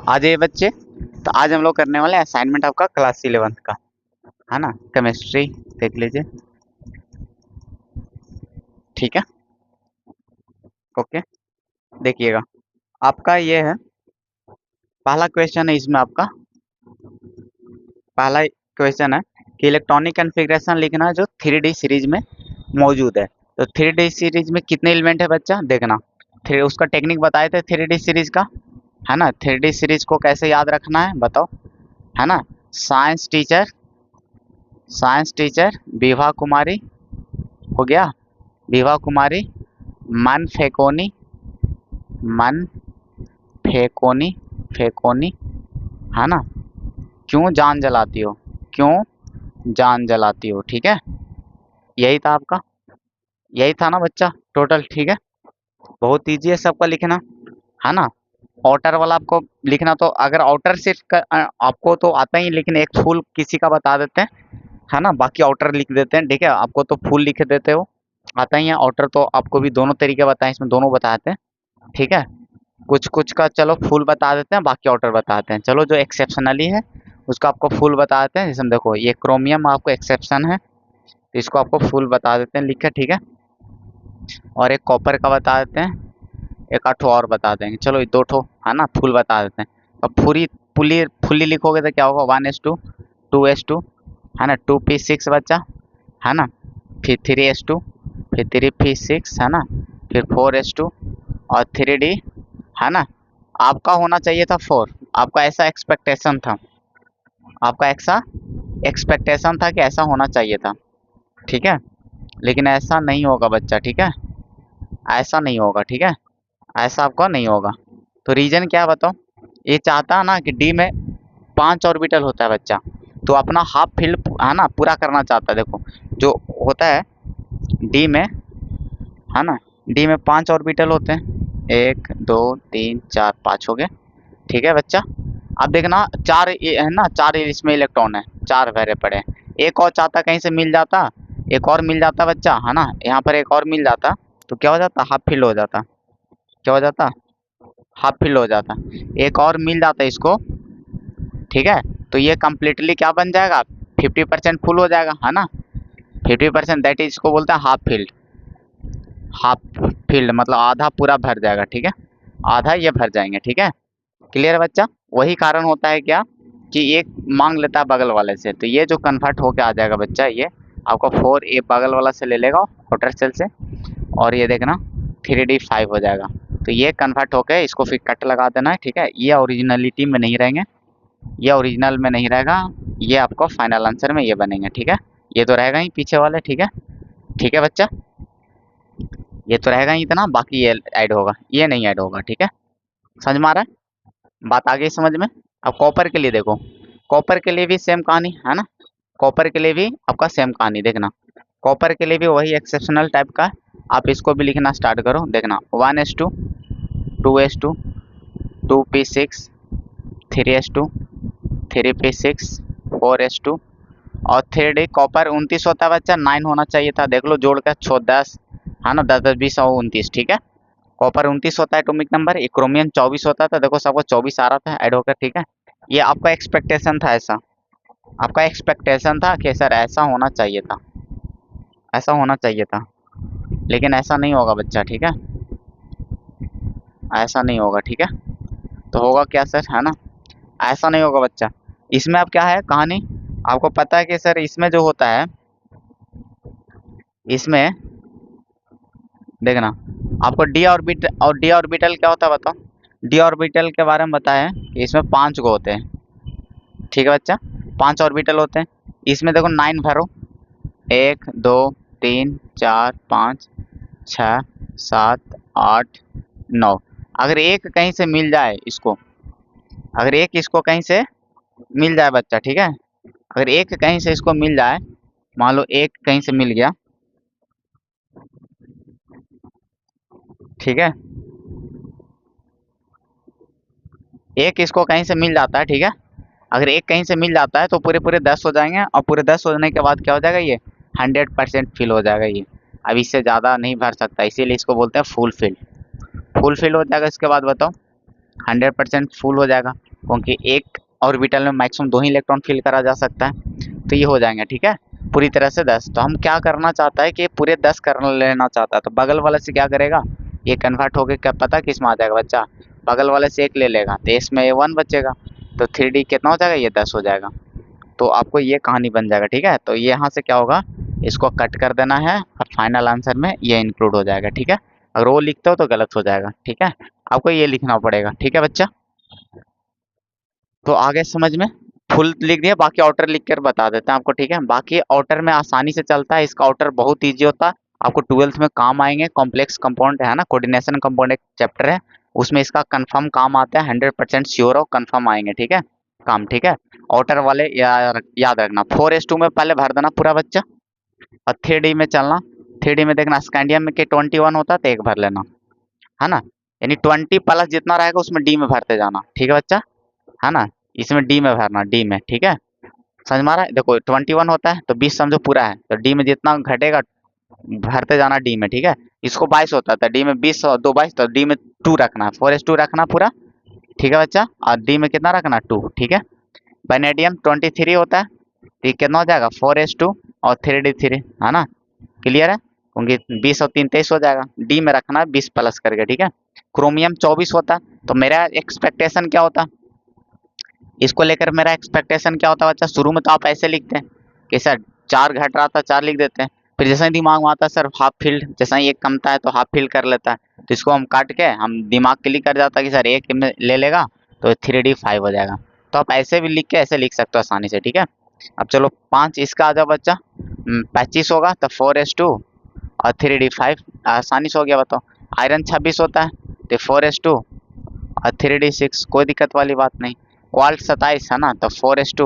आज ये बच्चे, तो आज हम लोग करने वाले असाइनमेंट आपका क्लास 11th का, है ना। केमिस्ट्री देख लीजिए, ठीक है। ओके, देखिएगा, आपका ये है पहला क्वेश्चन है। इसमें आपका पहला क्वेश्चन है कि इलेक्ट्रॉनिक कॉन्फ़िगरेशन लिखना है जो 3D सीरीज में मौजूद है। तो 3D सीरीज में कितने एलिमेंट है बच्चा, देखना। थ्री उसका टेक्निक बताए थे 3D सीरीज का, है ना। 3D सीरीज को कैसे याद रखना है बताओ, है ना। Science teacher science teacher Vibha Kumari हो गया, विभा कुमारी, मन फेकोनी, मन फेकोनी, फेकोनी, है ना। क्यों जान जलाती हो, क्यों जान जलाती हो, ठीक है। यही था आपका, यही था ना बच्चा टोटल, ठीक है। बहुत ईजी है सबका लिखना, है ना। आउटर वाला आपको लिखना, तो अगर आउटर सिर्फ आपको तो आता ही, लेकिन एक फुल किसी का बता देते हैं, है ना। बाकी आउटर लिख देते हैं, ठीक है। आपको तो फुल लिख देते हो, आता ही है। आउटर तो आपको भी दोनों तरीके बताए, इसमें दोनों बताते हैं, ठीक है। कुछ कुछ का चलो फुल बता देते हैं, बाकी आउटर बताते हैं। चलो जो एक्सेप्शनली है उसका आपको फुल बता देते हैं। जैसे देखो ये क्रोमियम आपको एक्सेप्शन है, तो इसको आपको फुल बता देते हैं लिख के, ठीक है। और एक कॉपर का बता देते हैं, एक आठो और बता देंगे। चलो ये दो ठो, है ना, फुल बता देते हैं। अब पूरी फुली फुली लिखोगे तो क्या होगा, 1s2, 2s2, है ना, 2p6 बच्चा, है ना। फिर 3s2, फिर 3p6, है ना। फिर 4s2 और 3d, है ना। आपका होना चाहिए था 4, आपका ऐसा एक्सपेक्टेशन था, आपका ऐसा एक्सपेक्टेशन था कि ऐसा होना चाहिए था, ठीक है। लेकिन ऐसा नहीं होगा बच्चा, ठीक है, ऐसा नहीं होगा, ठीक है। ऐसा आपका नहीं होगा। तो रीजन क्या है बताओ। ये चाहता है ना कि डी में 5 ऑर्बिटल होता है बच्चा, तो अपना हाफ फील्ड, है ना, पूरा करना चाहता है। देखो जो होता है डी में, है ना, डी में 5 ऑर्बिटल होते हैं, 1 2 3 4 5 हो गए, ठीक है बच्चा। अब देखना 4 है ना, 4 इसमें इलेक्ट्रॉन है, 4 भरे पड़े हैं। एक और चाहता कहीं से मिल जाता, एक और मिल जाता बच्चा, है ना, यहाँ पर एक और मिल जाता, तो क्या हो जाता, हाफ फील्ड हो जाता। क्या हो जाता, हाफ फील्ड हो जाता। एक और मिल जाता इसको, ठीक है। तो ये कम्प्लीटली क्या बन जाएगा, 50% फुल हो जाएगा, है ना। 50% दैट इज, इसको बोलते हैं हाफ फील्ड। हाफ फील्ड मतलब आधा पूरा भर जाएगा, ठीक है। आधा ये भर जाएंगे, ठीक है। क्लियर है बच्चा। वही कारण होता है क्या, कि एक मांग लेता है बगल वाले से, तो ये जो कन्वर्ट होके आ जाएगा बच्चा, ये आपका 4 ए बगल वाला से ले लेगा आउटर सेल से, और ये देखना 3d5 हो जाएगा। तो ये कन्वर्ट होके इसको फिर कट लगा देना है, ठीक है। ये ओरिजिनलिटी में नहीं रहेंगे, ये ओरिजिनल में नहीं रहेगा, ये आपको फाइनल आंसर में ये बनेंगे, ठीक है। ये तो रहेगा ही पीछे वाले, ठीक है, ठीक है बच्चा। ये तो रहेगा ही इतना, बाकी ये ऐड होगा, ये नहीं ऐड होगा, ठीक है। समझ में आ रहा है, बात आ गई समझ में। अब कॉपर के लिए देखो, कॉपर के लिए भी सेम कहानी, है ना। कॉपर के लिए भी आपका सेम कहानी देखना। कॉपर के लिए भी वही एक्सेप्शनल टाइप का है। आप इसको भी लिखना स्टार्ट करो, देखना 1s2, 2s2, 2p6, 3s2, 3p6, 4s2 और 3d। कॉपर 29 होता है बच्चा, 9 होना चाहिए था, देख लो जोड़ कर 6 10, है ना, 10 10 20 और 29, ठीक है। कॉपर 29 होता है एटॉमिक नंबर, एक क्रोमियम 24 होता था, देखो सबको 24 आ रहा था ऐड होकर, ठीक है। ये आपका एक्सपेक्टेशन था, ऐसा आपका एक्सपेक्टेशन था कि सर ऐसा होना चाहिए था, ऐसा होना चाहिए था, लेकिन ऐसा नहीं होगा बच्चा, ठीक है। ऐसा नहीं होगा, ठीक है। तो होगा क्या सर, है ना, ऐसा नहीं होगा बच्चा। इसमें अब क्या है कहानी, आपको पता है कि सर इसमें जो होता है, इसमें देखना, आपको डी ऑर्बिट और डी ऑर्बिटल क्या होता है बताओ। डी ऑर्बिटल के बारे में बताया कि इसमें 5 गो होते हैं, ठीक है बच्चा, 5 ऑर्बिटल होते हैं। इसमें देखो 9 भरो, 1 2 3 4 5 6 7 8 9। अगर एक कहीं से मिल जाए इसको, अगर एक इसको कहीं से मिल जाए बच्चा, ठीक है। अगर एक कहीं से इसको मिल जाए, मान लो एक कहीं से मिल गया, ठीक है। एक इसको कहीं से मिल जाता है, ठीक है। अगर एक कहीं से मिल जाता है तो पूरे पूरे 10 हो जाएंगे, और पूरे 10 होने के बाद क्या हो जाएगा, ये 100% फिल हो जाएगा ये। अब इससे ज़्यादा नहीं भर सकता, इसीलिए इसको बोलते हैं फुल फिल। फुल फिल हो जाएगा, इसके बाद बताओ 100% फुल हो जाएगा। क्योंकि एक ऑर्बिटल में मैक्सिमम 2 ही इलेक्ट्रॉन फिल करा जा सकता है। तो ये हो जाएंगे, ठीक है, पूरी तरह से 10। तो हम क्या करना चाहता है कि पूरे 10 कर लेना चाहता है, तो बगल वाले से क्या करेगा, ये कन्वर्ट होके क्या पता किस में आ जाएगा बच्चा, बगल वाले से एक ले लेगा तो इसमें ये 1 बचेगा, तो 3D कितना हो जाएगा, ये 10 हो जाएगा। तो आपको ये कहानी बन जाएगा, ठीक है। तो ये यहाँ से क्या होगा, इसको कट कर देना है और फाइनल आंसर में ये इंक्लूड हो जाएगा, ठीक है। अगर वो लिखते हो तो गलत हो जाएगा, ठीक है, आपको ये लिखना पड़ेगा, ठीक है बच्चा। तो आगे समझ में, फुल लिख दिया, बाकी आउटर लिख कर बता देते हैं आपको, ठीक है। बाकी आउटर में आसानी से चलता है, इसका आउटर बहुत ईजी होता है, आपको 12th में काम आएंगे। कॉम्प्लेक्स कंपाउंड है ना, कोऑर्डिनेशन कंपाउंड एक चैप्टर है, उसमें इसका कंफर्म काम आता है, 100% श्योर हो कंफर्म आएंगे, ठीक है काम, ठीक है। आउटर वाले याद रखना, 4s2 में पहले भर देना पूरा बच्चा, और 3D में चलना, 3D में देखना स्कैंडियम में के 21 होता है तो एक भर लेना, है ना, यानी 20 प्लस जितना रहेगा उसमें डी में भरते जाना, ठीक है बच्चा, है ना, इसमें डी में भरना, डी में, ठीक है। समझ में आ रहा है, देखो 21 होता है तो 20 समझो पूरा है, तो डी में जितना घटेगा भरते जाना डी में, ठीक है। इसको 22 होता था, डी में 20 और 2 22, तो डी में 2 रखना, 4s2 रखना पूरा, ठीक है बच्चा, और डी में कितना रखना 2, ठीक है। वेनेडियम 23 होता है, तो ये कितना हो जाएगा 4s2 और 3d3, है ना, क्लियर है, क्योंकि 20 और 3 23 हो जाएगा, डी में रखना है 20 प्लस करके, ठीक है। क्रोमियम 24 होता है, तो मेरा एक्सपेक्टेशन क्या होता, इसको लेकर मेरा एक्सपेक्टेशन क्या होता है बच्चा, शुरू में तो आप ऐसे लिखते हैं कि सर 4 घट रहा था 4 लिख देते हैं, फिर जैसा ही दिमाग में आता है सर हाफ फील्ड, जैसा ही एक कमता है तो हाफ फील्ड कर लेता है, तो इसको हम काट के हम दिमाग क्लिक कर जाता है कि सर एक में ले लेगा तो 3d5 हो जाएगा। तो आप ऐसे भी लिख के ऐसे लिख सकते हो आसानी से, ठीक है। अब चलो 5 इसका आ जाओ बच्चा, 25 होगा तो 4s2 और 3d5, आसानी से हो गया बताओ। आयरन 26 होता है तो 4s2 और 3d6, कोई दिक्कत वाली बात नहीं। क्वाल्ट 27 है ना, तो 4s2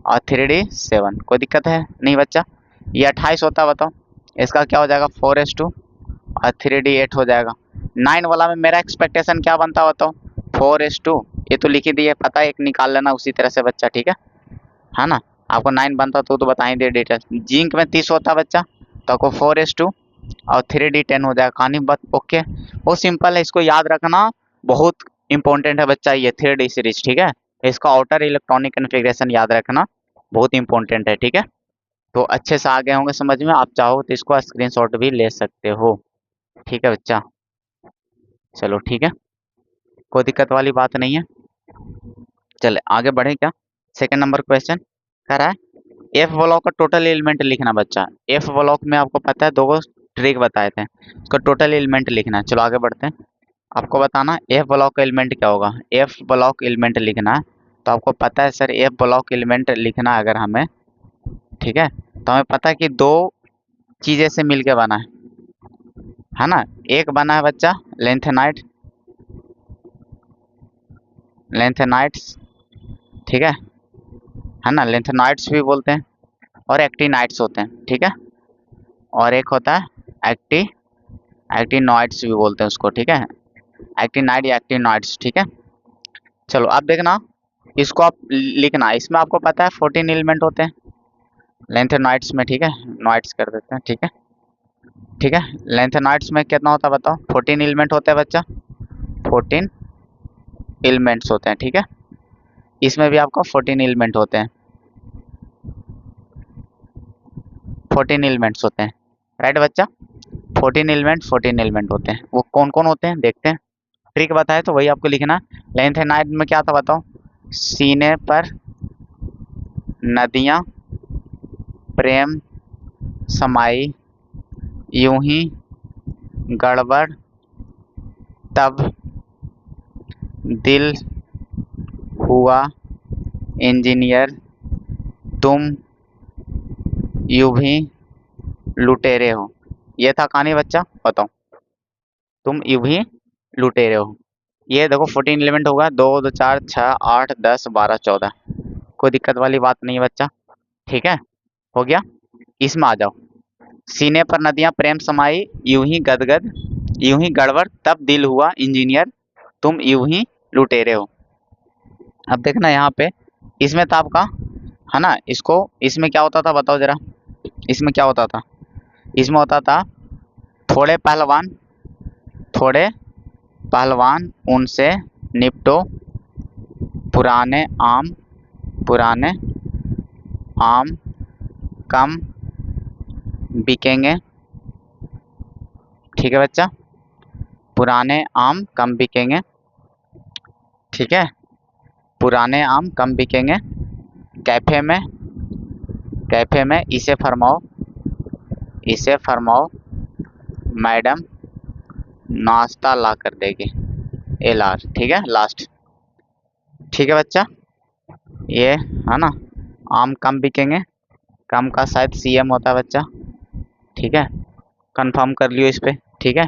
और 3d7, कोई दिक्कत है नहीं बच्चा। ये 28 होता है बताओ, इसका क्या हो जाएगा 4s2 और 3d8 हो जाएगा। 9 वाला में मेरा एक्सपेक्टेशन क्या बनता है बताओ, 4s2, ये तो लिख ही दिए, पता है, एक निकाल लेना उसी तरह से बच्चा, ठीक है ना। आपको 9 बनता तो बता ही दे डिटेल। जिंक में 30 होता है बच्चा, तो आपको 4s2 और 3d10 हो जाएगा, कहानी बात ओके। बहुत सिंपल है, इसको याद रखना बहुत इंपॉर्टेंट है बच्चा, ये 3D सीरीज, ठीक है। इसका आउटर इलेक्ट्रॉनिक कॉन्फ़िगरेशन याद रखना बहुत इंपॉर्टेंट है, ठीक है। तो अच्छे से आ गए होंगे समझ में, आप चाहो तो इसको स्क्रीनशॉट भी ले सकते हो, ठीक है बच्चा। चलो ठीक है, कोई दिक्कत वाली बात नहीं है। चले आगे बढ़े क्या, सेकंड नंबर क्वेश्चन कह रहा है एफ ब्लॉक का टोटल एलिमेंट लिखना बच्चा। एफ ब्लॉक में आपको पता है 2 ट्रिक बताए थे, उसका टोटल एलिमेंट लिखना है। चलो आगे बढ़ते हैं, आपको बताना एफ ब्लॉक का एलिमेंट क्या होगा। एफ ब्लॉक एलिमेंट लिखना है, तो आपको पता है सर एफ ब्लॉक एलिमेंट लिखना है अगर हमें, ठीक है, तो हमें पता है कि 2 चीज़ें से मिलके बना है ना। एक बना है बच्चा लेंथेनाइट, लेंथेनाइट्स, ठीक है ना, लेंथेनाइट्स भी बोलते हैं, और एक्टिनाइट्स होते हैं, ठीक है, और एक होता है एक्टिनॉइड्स भी बोलते हैं उसको, ठीक है, एक्टिनाइड या एक्टिनॉइड्स, ठीक है। चलो अब देखना, इसको आप लिखना, इसमें आपको पता है 14 एलिमेंट होते हैं लेंथेनॉइड्स में, ठीक है, नॉइड्स कर देते हैं, ठीक है, ठीक है। लेंथेनॉइड्स में कितना होता है बताओ, 14 एलिमेंट होते हैं बच्चा, 14 एलिमेंट्स होते हैं, ठीक है। इसमें भी आपको 14 एलिमेंट होते हैं, 14 एलिमेंट्स होते हैं, राइट बच्चा, 14 एलिमेंट होते हैं। वो कौन कौन होते हैं देखते हैं, ट्रिक बताए तो वही आपको लिखना। लेंथेनाइड में क्या था बताओ, सीने पर नदियाँ प्रेम समाई, यूं ही गड़बड़ तब दिल हुआ इंजीनियर, तुम यूं भी लुटेरे हो। ये था कहानी बच्चा, बताओ, तुम यूं भी लुटेरे हो। ये देखो 14 एलिमेंट होगा, 2 2 4 6 8 10 12 14, कोई दिक्कत वाली बात नहीं है बच्चा, ठीक है, हो गया। इसमें आ जाओ, सीने पर नदियां प्रेम समाई, यूं ही गदगद, यूं ही गड़बड़ तब दिल हुआ इंजीनियर, तुम यूं ही लुटेरे हो। अब देखना यहाँ पे, इसमें था आपका, है ना, इसको, इसमें क्या होता था बताओ जरा, इसमें क्या होता था, इसमें होता था थोड़े पहलवान, थोड़े पहलवान उनसे निपटो, पुराने आम कम बिकेंगे। ठीक है बच्चा, पुराने आम कम बिकेंगे। ठीक है, पुराने आम कम बिकेंगे। कैफे में इसे फरमाओ मैडम नाश्ता ला कर देगी। एल आर, ठीक है, लास्ट। ठीक है बच्चा, ये है ना, आम कम बिकेंगे, कम का शायद सीएम होता है बच्चा। ठीक है, कंफर्म कर लियो इस पे। ठीक है,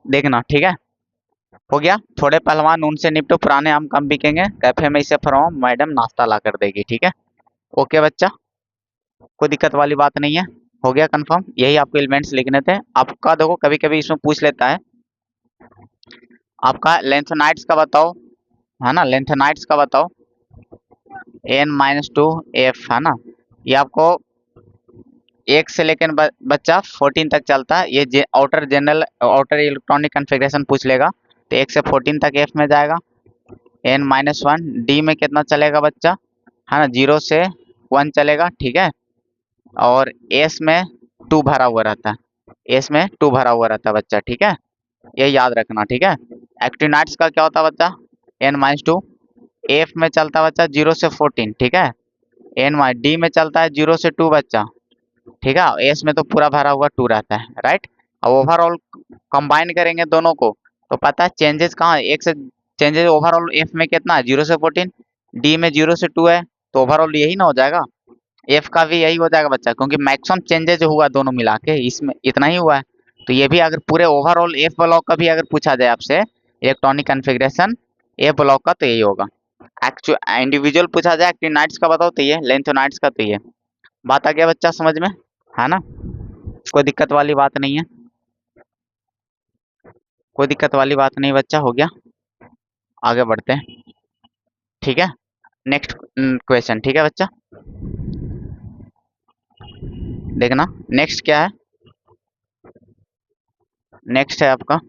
देखना। ठीक है, हो गया। थोड़े पहलवान उनसे निपटो, पुराने आम कम बिकेंगे, कैफे में इसे फरमाओ मैडम नाश्ता ला कर देगी। ठीक है, ओके बच्चा, कोई दिक्कत वाली बात नहीं है। हो गया कंफर्म, यही आपको एलिमेंट्स लिखने थे। आपका देखो कभी कभी इसमें पूछ लेता है, आपका लेंथेनाइड्स का बताओ, है ना, लेंथेनाइड्स का बताओ। n-2 f, है ना, ये आपको 1 से लेकर बच्चा 14 तक चलता है। ये आउटर इलेक्ट्रॉनिक कन्फिग्रेशन पूछ लेगा, तो 1 से 14 तक एफ में जाएगा। n-1 डी में कितना चलेगा बच्चा, है ना, 0 से 1 चलेगा। ठीक है, और एस में 2 भरा हुआ रहता है, एस में 2 भरा हुआ रहता है बच्चा। ठीक है, ये याद रखना। ठीक है, एक्टिनाइड्स का क्या होता है बच्चा, n-2 एफ में चलता है बच्चा 0 से 14। ठीक है, डी में चलता है 0 से 2 बच्चा। ठीक है, एस में तो पूरा भरा हुआ 2 रहता है, राइट। अब ओवरऑल कंबाइन करेंगे दोनों को, तो पता है चेंजेस कहाँ है, एक से चेंजेस ओवरऑल एफ में कितना है, 0 से 14, डी में 0 से 2 है, तो ओवरऑल यही ना हो जाएगा, एफ का भी यही हो जाएगा बच्चा, क्योंकि मैक्सिमम चेंजेस हुआ दोनों मिला के इसमें इतना ही हुआ है। तो ये भी अगर पूरे ओवरऑल एफ ब्लॉक का भी अगर पूछा जाए आपसे इलेक्ट्रॉनिक कन्फिग्रेशन एफ ब्लॉक का, तो यही होगा। एक्चुअल इंडिविजुअल पूछा जाए एक्टिनाइड्स का बताओ, तो ये लेंथेनाइड्स का, तो ये बात आ गया बच्चा समझ में, है ना, कोई दिक्कत वाली बात नहीं है, कोई दिक्कत वाली बात नहीं बच्चा, हो गया। आगे बढ़ते हैं। ठीक है, नेक्स्ट क्वेश्चन। ठीक है बच्चा, देखना नेक्स्ट क्या है। नेक्स्ट है आपका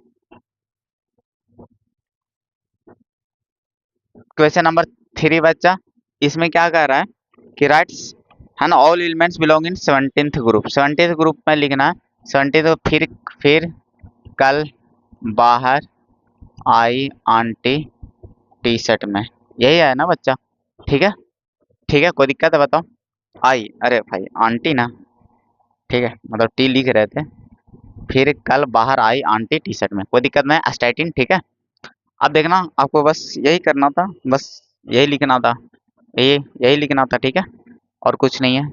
क्वेश्चन नंबर 3 बच्चा। इसमें क्या कह रहा है कि राइट्स, है ना, all elements belong in 17th group, 17th group में लिखना है। 17th, फिर कल बाहर आई आंटी टी शर्ट में, यही है ना बच्चा। ठीक है, ठीक है, कोई दिक्कत है बताओ। आई, अरे भाई आंटी ना, ठीक है, मतलब टी लिख रहे थे। फिर कल बाहर आई आंटी टी शर्ट में, कोई दिक्कत नहीं, स्टार्टिंग। ठीक है, अब देखना आपको बस यही करना था, बस यही लिखना था, यही लिखना था। ठीक है, और कुछ नहीं है।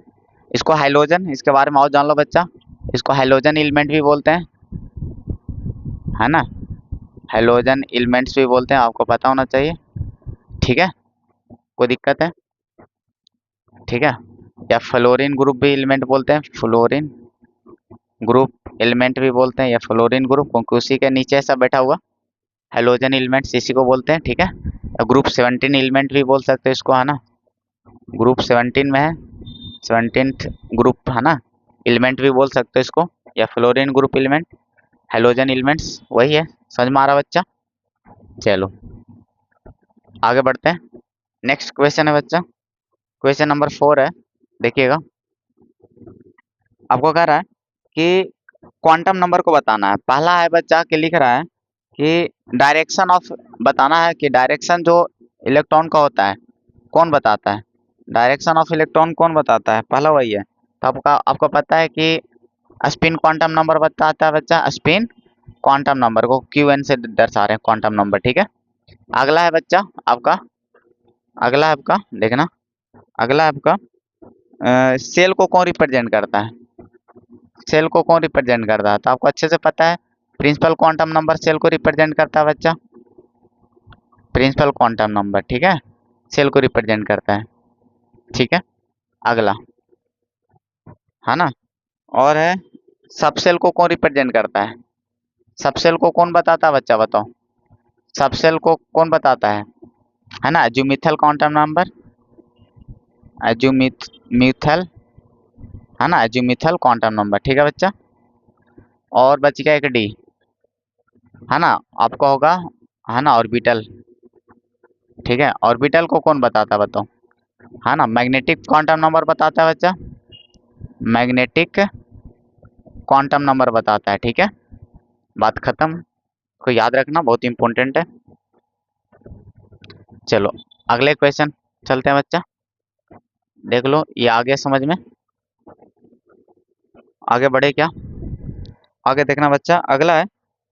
इसको हाइलोजन, इसके बारे में और जान लो बच्चा, इसको हाइलोजन एलिमेंट भी बोलते हैं, है ना, हाइलोजन एलिमेंट्स भी बोलते हैं, आपको पता होना चाहिए। ठीक है, कोई दिक्कत है। ठीक है, या फ्लोरीन ग्रुप भी एलिमेंट बोलते हैं, फ्लोरीन ग्रुप एलिमेंट भी बोलते हैं, या फ्लोरीन ग्रुप, क्योंकि उसी के नीचे ऐसा बैठा हुआ हेलोजन एलिमेंट्स इसी को बोलते हैं। ठीक है, ग्रुप 17 एलिमेंट भी बोल सकते हैं इसको, है ना, ग्रुप 17 में है, 17th ग्रुप, है ना, एलिमेंट भी बोल सकते हो इसको, या fluorine group element, halogen elements वही है। समझ में आ रहा बच्चा, चलो आगे बढ़ते हैं। नेक्स्ट क्वेश्चन है बच्चा, क्वेश्चन नंबर 4 है, देखिएगा। आपको कह रहा है कि क्वांटम नंबर को बताना है। पहला है बच्चा कि लिख रहा है कि डायरेक्शन ऑफ, बताना है कि डायरेक्शन जो इलेक्ट्रॉन का होता है कौन बताता है, डायरेक्शन ऑफ इलेक्ट्रॉन कौन बताता है, पहला वही है। तो आपको पता है कि स्पिन क्वांटम नंबर बताता है बच्चा, स्पिन क्वांटम नंबर को क्यू एन से दर्शा रहे हैं क्वांटम नंबर। ठीक है, अगला है बच्चा आपका, अगला है आपका, देखना, अगला है आपका सेल को कौन रिप्रेजेंट करता है, सेल को कौन रिप्रेजेंट करता है, तो आपको अच्छे से पता है प्रिंसिपल क्वांटम नंबर सेल को रिप्रेजेंट करता है बच्चा, प्रिंसिपल क्वांटम नंबर, ठीक है, सेल को रिप्रेजेंट करता है। ठीक है, अगला, है ना, और है सब सेल को कौन रिप्रेजेंट करता है, सब सेल को कौन बताता है बच्चा, बताओ, सब सेल को कौन बताता है ना, एजुमिथल क्वांटम नंबर, एजुमिथल, है ना, एजुमिथल क्वांटम नंबर। ठीक है बच्चा, और बच गया एक डी, है ना, आपका होगा, है ना, ऑर्बिटल। ठीक है, ऑर्बिटल को कौन बताता है बताओ, है ना, मैग्नेटिक क्वांटम नंबर बताता है बच्चा, मैग्नेटिक क्वांटम नंबर बताता है, ठीक है, बात खत्म, को याद रखना बहुत इंपॉर्टेंट है। चलो अगले क्वेश्चन चलते हैं बच्चा, देख लो ये आ गया समझ में, आगे बढ़े क्या, आगे देखना बच्चा, अगला है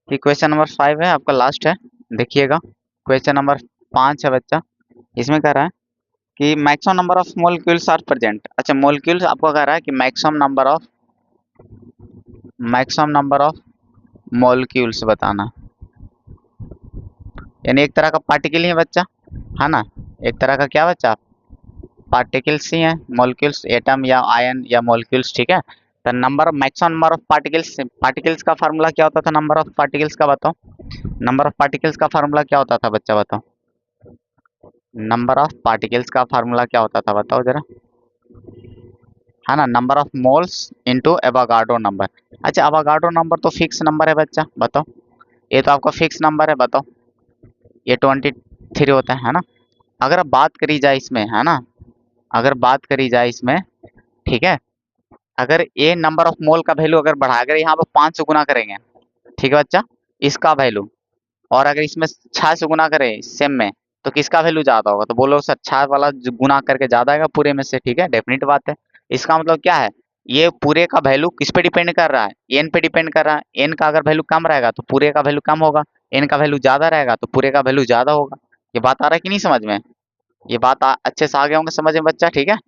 कि क्वेश्चन नंबर 5 है आपका, लास्ट है, देखिएगा क्वेश्चन नंबर 5 है बच्चा, इसमें कह रहा है कि maximum number of molecules are present. अच्छा मोलिक्यूल्स आपको कह रहा है कि मैक्सिमम नंबर ऑफ मोलिक्यूल्स बताना, यानी एक तरह का पार्टिकल ही है बच्चा, है ना, एक तरह का क्या बच्चा, पार्टिकल्स ही हैं, मोलिक्यूल्स, एटम या आयन या मोलिक्यूल्स, ठीक है। तो number maximum number of particles, particles का फार्मूला क्या होता था, नंबर ऑफ पार्टिकल्स का बताओ, नंबर ऑफ पार्टिकल्स का फार्मूला क्या होता था बच्चा बताओ, नंबर ऑफ पार्टिकल्स का फार्मूला क्या होता था बताओ जरा, है ना, number of moles into Avogadro number. अच्छा एवोगाड्रो नंबर तो फिक्स नंबर है बच्चा, बताओ, ये तो आपका फिक्स नंबर है, बताओ, ये 23 होता है ना। अगर अब बात करी जाए इसमें, है ना, अगर बात करी जाए इसमें, ठीक है, अगर ये नंबर ऑफ मोल का वैल्यू अगर बढ़ा, अगर यहाँ पर 5 से गुना करेंगे, ठीक है बच्चा, इसका वैल्यू, और अगर इसमें 6 से गुना करें सेम में, तो किसका वैल्यू ज्यादा होगा, तो बोलो सर 6 वाला जो गुना करके ज्यादा आएगा पूरे में से, ठीक है, डेफिनेट बात है। इसका मतलब क्या है, ये पूरे का वैल्यू किस पे डिपेंड कर रहा है, एन पे डिपेंड कर रहा है, एन का अगर वैल्यू कम रहेगा तो पूरे का वैल्यू कम होगा, एन का वैल्यू ज्यादा रहेगा तो पूरे का वैल्यू ज्यादा होगा। ये बात आ रहा है कि नहीं समझ में, ये बात अच्छे से आ गए होंगे समझ में बच्चा, ठीक है।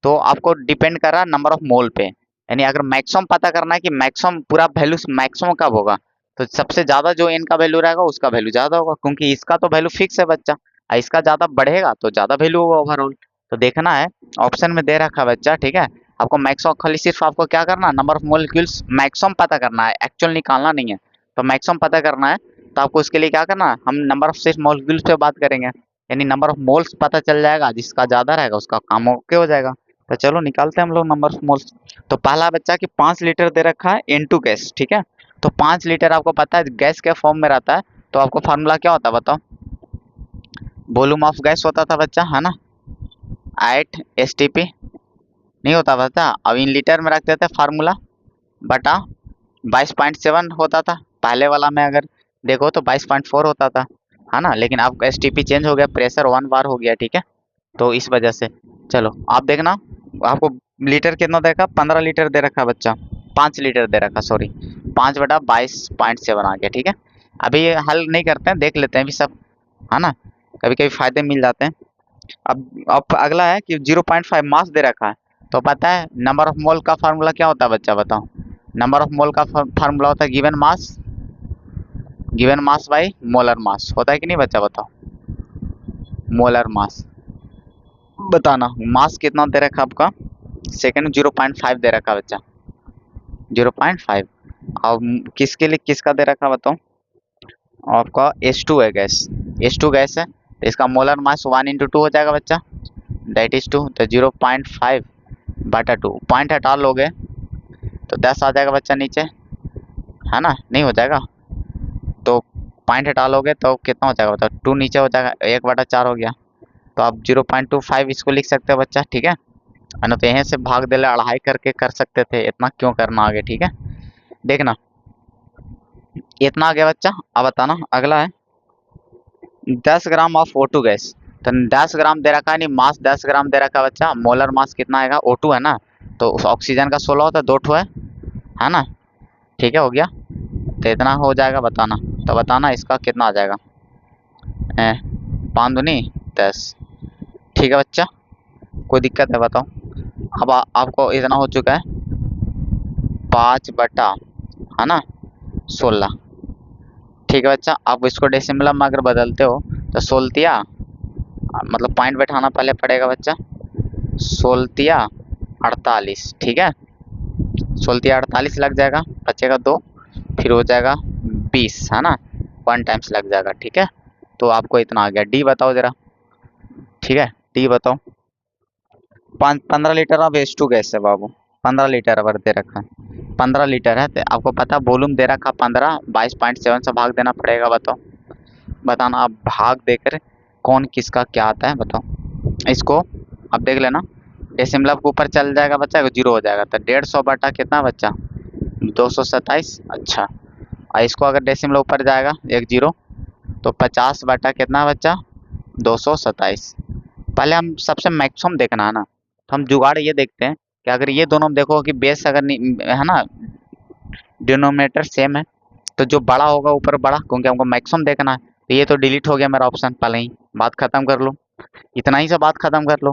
तो आपको डिपेंड कर रहा है नंबर ऑफ मोल पे, यानी अगर मैक्सिमम पता करना है कि मैक्सिमम पूरा वैल्यू मैक्सिमम कब होगा, तो सबसे ज्यादा जो एन का वैल्यू रहेगा उसका वैल्यू ज्यादा होगा, क्योंकि इसका तो वैल्यू फिक्स है बच्चा, और इसका ज्यादा बढ़ेगा तो ज्यादा वैल्यू होगा ओवरऑल। तो देखना है, ऑप्शन में दे रखा है बच्चा, ठीक है, आपको मैक्सिमम खाली सिर्फ आपको क्या करना है, नंबर ऑफ मोलिक्यूल्स मैक्सिमम पता करना है, एक्चुअल निकालना नहीं है, तो मैक्सिमम पता करना है, तो आपको उसके लिए क्या करना है, हम नंबर ऑफ सिर्फ मोलिक्यूल्स पे बात करेंगे, यानी नंबर ऑफ मोल्स पता चल जाएगा, जिसका ज्यादा रहेगा उसका काम ओके हो जाएगा। तो चलो निकालते हैं हम लोग नंबर ऑफ मोल्स। तो पहला बच्चा कि 5 लीटर दे रखा है N2 गैस, ठीक है, तो 5 लीटर आपको पता है गैस के फॉर्म में रहता है, तो आपको फार्मूला क्या होता है बताओ, वॉल्यूम ऑफ गैस होता था बच्चा, है ना, 8 STP, नहीं होता बच्चा, अब इन लीटर में रखते थे फार्मूला, बटा 22.7 होता था, पहले वाला में अगर देखो तो 22.4 होता था, है ना, लेकिन अब STP चेंज हो गया, प्रेशर 1 बार हो गया, ठीक है, तो इस वजह से। चलो आप देखना, आपको लीटर कितना देखा, 15 लीटर दे रखा बच्चा, 5 लीटर दे रखा, सॉरी, 5/22.7 आ गया, ठीक है। अभी ये हल नहीं करते हैं, देख लेते हैं अभी सब, है ना, कभी कभी फायदे मिल जाते हैं। अब अगला है कि 0.5 मास दे रखा है, तो पता है नंबर ऑफ मोल का फार्मूला क्या होता है बच्चा बताओ, नंबर ऑफ मोल का फार्मूला होता है given mass by molar mass, होता है कि नहीं बच्चा बताओ, मोलर मास, बताना मास कितना दे रखा आपका, सेकंड 0.5 दे रखा बच्चा, 0.5, अब किसके लिए किसका दे रखा बताओ, आपका H2 है गैस, H2 गैस है, तो इसका मोलर मास 1 × 2 हो जाएगा बच्चा, दैट इज 2, तो 0.5/2, पॉइंट हटा लोगे तो 10 आ जाएगा बच्चा नीचे, है ना, नहीं हो जाएगा, तो पॉइंट हटा लोगे तो कितना हो जाएगा बताओ, 2 नीचे हो जाएगा, 1/4 हो गया, तो आप 0.25 इसको लिख सकते हो बच्चा, ठीक है ना, तो यहीं से भाग देले अढ़ाई करके कर सकते थे, इतना क्यों करना आगे, ठीक है, देखना इतना आ गया बच्चा। अब बताना अगला है 10 ग्राम ऑफ O2 गैस, तो 10 ग्राम दे रखा है, नहीं मास 10 ग्राम दे रखा है बच्चा, मोलर मास कितना आएगा, O2 है ना, तो उस ऑक्सीजन का 16 होता है, 2 ठो है ना, ठीक है हो गया, तो इतना हो जाएगा बताना, तो बताना इसका कितना आ जाएगा, 5 दूनी 10, ठीक है बच्चा, कोई दिक्कत है बताओ, अब आपको इतना हो चुका है 5 बटा, है ना, 16, ठीक है बच्चा। आप इसको डेसिमल में अगर बदलते हो तो 16 मतलब पॉइंट बैठाना पहले पड़ेगा बच्चा, 16 48, ठीक है, 16 48 लग जाएगा, बचेगा 2, फिर हो जाएगा 20, है ना, 1 टाइम्स लग जाएगा, ठीक है, तो आपको इतना आ गया। डी बताओ जरा, ठीक है, डी बताओ, 15 लीटर अब H2 गैस है बाबू, 15 लीटर अगर दे रखा है, 15 लीटर है, तो आपको पता वॉल्यूम दे रखा 15, 22.7 से भाग देना पड़ेगा, बताओ, बताना आप भाग देकर कौन किसका क्या आता है बताओ इसको। अब देख लेना, डेसिमलव के ऊपर चल जाएगा बच्चा, जीरो हो जाएगा। तो 150 बटा कितना बच्चा, 227। अच्छा, और इसको अगर डेसिमलव ऊपर जाएगा एक जीरो, तो 50 बटा कितना बच्चा, 227। पहले हम सबसे मैक्सिमम देखना है ना, तो हम जुगाड़ ये देखते हैं कि अगर ये दोनों देखो कि बेस अगर नहीं है ना, डिनोमिनेटर सेम है, तो जो बड़ा होगा ऊपर बड़ा, क्योंकि हमको मैक्सिमम देखना है। तो ये तो डिलीट हो गया मेरा ऑप्शन, पहले ही बात खत्म कर लो, इतना ही से बात खत्म कर लो।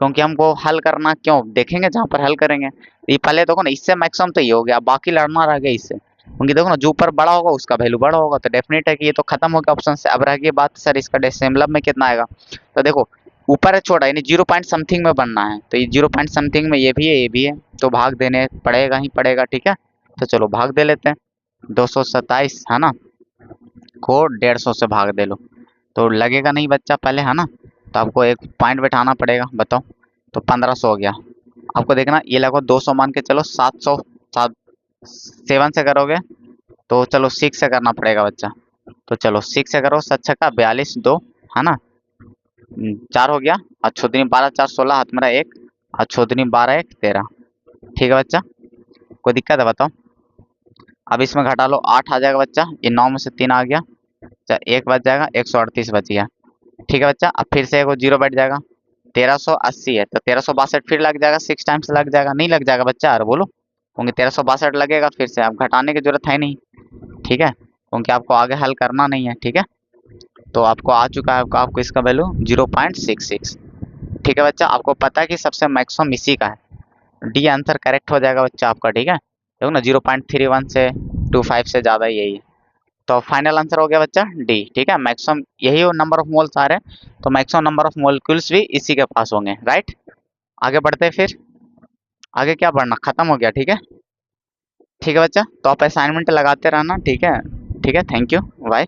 क्योंकि हमको हल करना, क्यों देखेंगे जहाँ पर हल करेंगे, तो ये पहले देखो ना, इससे मैक्सिमम तो ये हो गया, बाकी लड़ना रह गया इससे। क्योंकि देखो ना, जो ऊपर बड़ा होगा उसका वैल्यू बड़ा होगा, तो डेफिनेट है कि ये तो खत्म हो गया ऑप्शन से। अब रह गई बात सर इसका डेसिमलव में कितना आएगा। तो देखो ऊपर है छोटा, यानी 0 पॉइंट समथिंग में बनना है, तो ये 0 पॉइंट समथिंग में ये भी है ये भी है, तो भाग देने पड़ेगा ही पड़ेगा। ठीक है, तो चलो भाग दे लेते हैं। 227 है ना, को 150 से भाग दे लो, तो लगेगा नहीं बच्चा पहले, है ना। तो आपको एक पॉइंट बैठाना पड़ेगा, बताओ। तो 1500 हो गया। आपको देखना ये लगभग 200 मान के चलो, 700, 7 से करोगे तो चलो 6 से करना पड़ेगा बच्चा। तो चलो 6 से करो, 7 छक्का 42, 2 है ना, 4 हो गया। और छोदनी 12 4 16, हाथ मेरा 1, और छोदनी 12 1 13। ठीक है बच्चा, कोई दिक्कत है बताओ। अब इसमें घटा लो, 8 आ जाएगा बच्चा, ये 9 में से 3 आ गया, अच्छा 1 बच जाएगा, 138 बच गया। ठीक है बच्चा, अब फिर से एक जीरो बैठ जाएगा, 1380 है, तो 1362 फिर लग जाएगा, 6 टाइम्स लग जाएगा, नहीं लग जाएगा बच्चा, अरे बोलो। क्योंकि 1362 लगेगा फिर से, अब घटाने की जरूरत है नहीं। ठीक है, क्योंकि आपको आगे हल करना नहीं है। ठीक है, तो आपको आ चुका है आपको इसका वैल्यू 0.66। ठीक है बच्चा, आपको पता है कि सबसे मैक्सिमम इसी का है, डी आंसर करेक्ट हो जाएगा बच्चा आपका। ठीक है, देखो ना 0.31 से 25 से ज़्यादा यही है, तो फाइनल आंसर हो गया बच्चा डी। ठीक है, मैक्सिमम यही नंबर ऑफ मोल्स आ रहे हैं, तो मैक्सिमम नंबर ऑफ मोलिक्यूल्स भी इसी के पास होंगे, राइट। आगे बढ़ते हैं फिर, आगे क्या बढ़ना, खत्म हो गया। ठीक है, ठीक है बच्चा, तो आप असाइनमेंट लगाते रहना। ठीक है, ठीक है, थैंक यू, बाय।